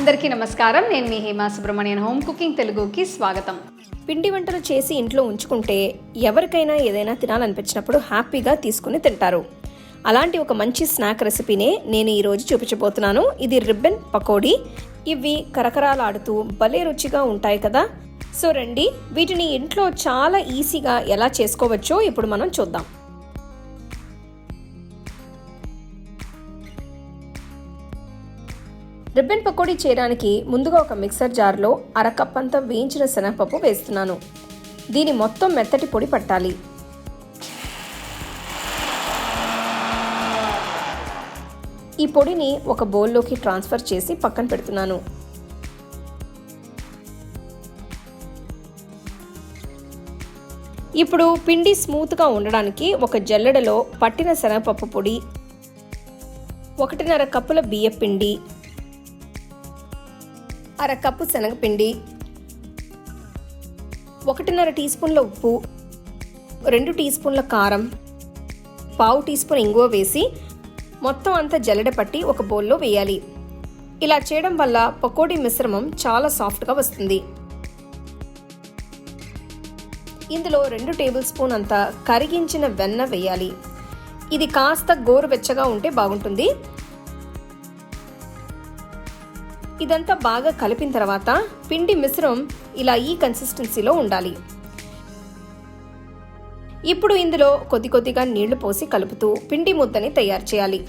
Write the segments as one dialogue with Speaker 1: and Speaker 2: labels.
Speaker 1: అందరికీ నమస్కారం. నేను మీ హేమా సుబ్రహ్మణ్యన్. హోమ్ కుకింగ్ తెలుగుకి స్వాగతం.
Speaker 2: పిండి వంటలు చేసి ఇంట్లో ఉంచుకుంటే ఎవరికైనా ఏదైనా తినాలనిపించినప్పుడు హ్యాపీగా తీసుకుని తింటారు. అలాంటి ఒక మంచి స్నాక్ రెసిపీనే నేను ఈరోజు చూపించబోతున్నాను. ఇది రిబ్బన్ పకోడీ. ఇవి కరకరాలాడుతూ భలే రుచిగా ఉంటాయి కదా. సో రండి, వీటిని ఇంట్లో చాలా ఈజీగా ఎలా చేసుకోవచ్చో ఇప్పుడు మనం చూద్దాం. రిబ్బన్ పకోడీ చేయడానికి ముందుగా ఒక మిక్సర్ జార్లో అరకప్ అంతా వేయించిన శనగపప్పు వేస్తున్నాను. దీని మొత్తం మెత్తటి పొడి పట్టాలి. ఈ పొడిని ఒక బౌల్లోకి ట్రాన్స్ఫర్ చేసి పక్కన పెడుతున్నాను. ఇప్పుడు పిండి స్మూత్గా ఉండడానికి ఒక జల్లెడలో పట్టిన శనగపప్పు పొడి, 1.5 కప్పుల బియ్యం పిండి, 1/2 కప్పు శనగపిండి, 1.5 టీ స్పూన్ల ఉప్పు, 2 టీ స్పూన్ల కారం, 1/2 టీ స్పూన్ ఇంగువ వేసి మొత్తం అంతా జల్లెడ పట్టి ఒక బౌల్లో వేయాలి. ఇలా చేయడం వల్ల పకోడీ మిశ్రమం చాలా సాఫ్ట్గా వస్తుంది. ఇందులో 2 టేబుల్ స్పూన్ అంతా కరిగించిన వెన్న వేయాలి. ఇది కాస్త గోరువెచ్చగా ఉంటే బాగుంటుంది. ఇదంతా బాగా కలిపిన తర్వాత పిండి మిశ్రమం ఇలా ఈ కన్సిస్టెన్సీలో ఉండాలి. ఇప్పుడు ఇందులో కొద్ది కొద్దిగా నీళ్లు పోసి కలుపుతూ పిండి ముద్దని తయారు చేయాలి.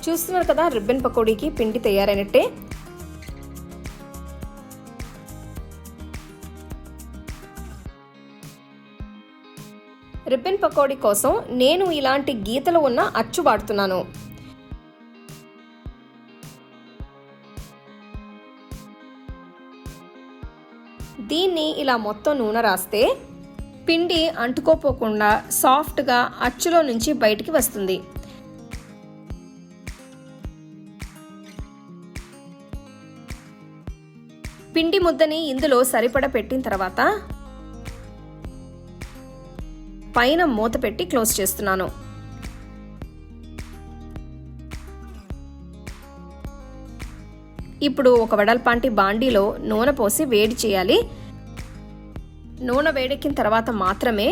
Speaker 2: చూస్తున్నారు కదా, రిబ్బన్ పకోడీకి పిండి తయారైనట్టే. రిబ్బన్ పకోడీ కోసం నేను ఇలాంటి గీతలు ఉన్న అచ్చు వాడుతున్నాను. దీన్ని ఇలా మొత్తం నూనె రాస్తే పిండి అంటుకోపోకుండా సాఫ్ట్గా అచ్చులో నుంచి బయటికి వస్తుంది. పిండి ముద్దని ఇందులో సరిపడా పెట్టిన తర్వాత పైన మూత పెట్టి క్లోజ్ చేస్తున్నాను. ఇప్పుడు ఒక వెడల్పాంటి బాండీలో నూనె పోసి వేడి చేయాలి. నూనె వేడెక్కిన తర్వాత మాత్రమే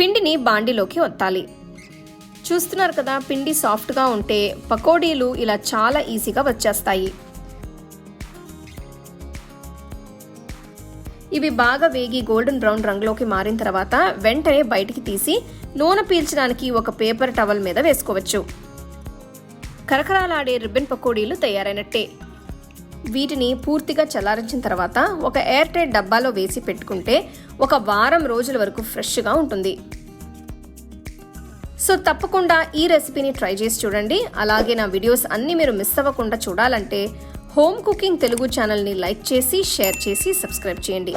Speaker 2: పిండిని బాండీలోకి ఒత్తాలి. చూస్తున్నారు కదా, పిండి సాఫ్ట్గా ఉంటే పకోడీలు ఇలా చాలా ఈజీగా వచ్చేస్తాయి. ఇవి బాగా వేగి గోల్డెన్ బ్రౌన్ రంగులోకి మారిన తర్వాత వెంటనే బయటికి తీసి నూనె పీల్చడానికి ఒక పేపర్ టవల్ మీద వేసుకోవచ్చు. కరకరాలాడే రిబ్బన్ పకోడీలు తయారైనట్టే. వీటిని పూర్తిగా చల్లారించిన తర్వాత ఒక ఎయిర్ టైట్ డబ్బాలో వేసి పెట్టుకుంటే ఒక వారం రోజుల వరకు ఫ్రెష్గా ఉంటుంది. సో తప్పకుండా ఈ రెసిపీని ట్రై చేసి చూడండి. అలాగే నా వీడియోస్ అన్నీ మీరు మిస్ అవ్వకుండా చూడాలంటే హోమ్ కుకింగ్ తెలుగు ఛానల్ని లైక్ చేసి, షేర్ చేసి, సబ్స్క్రైబ్ చేయండి.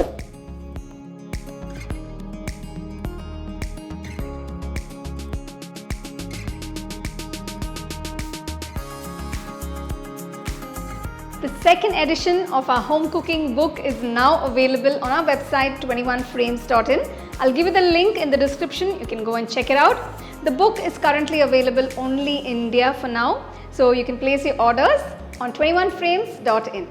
Speaker 1: The second edition of our home cooking book is now available on our website 21frames.in. I'll give you the link in the description. You can go and check it out. The book is currently available only in India for now, so you can place your orders on 21frames.in.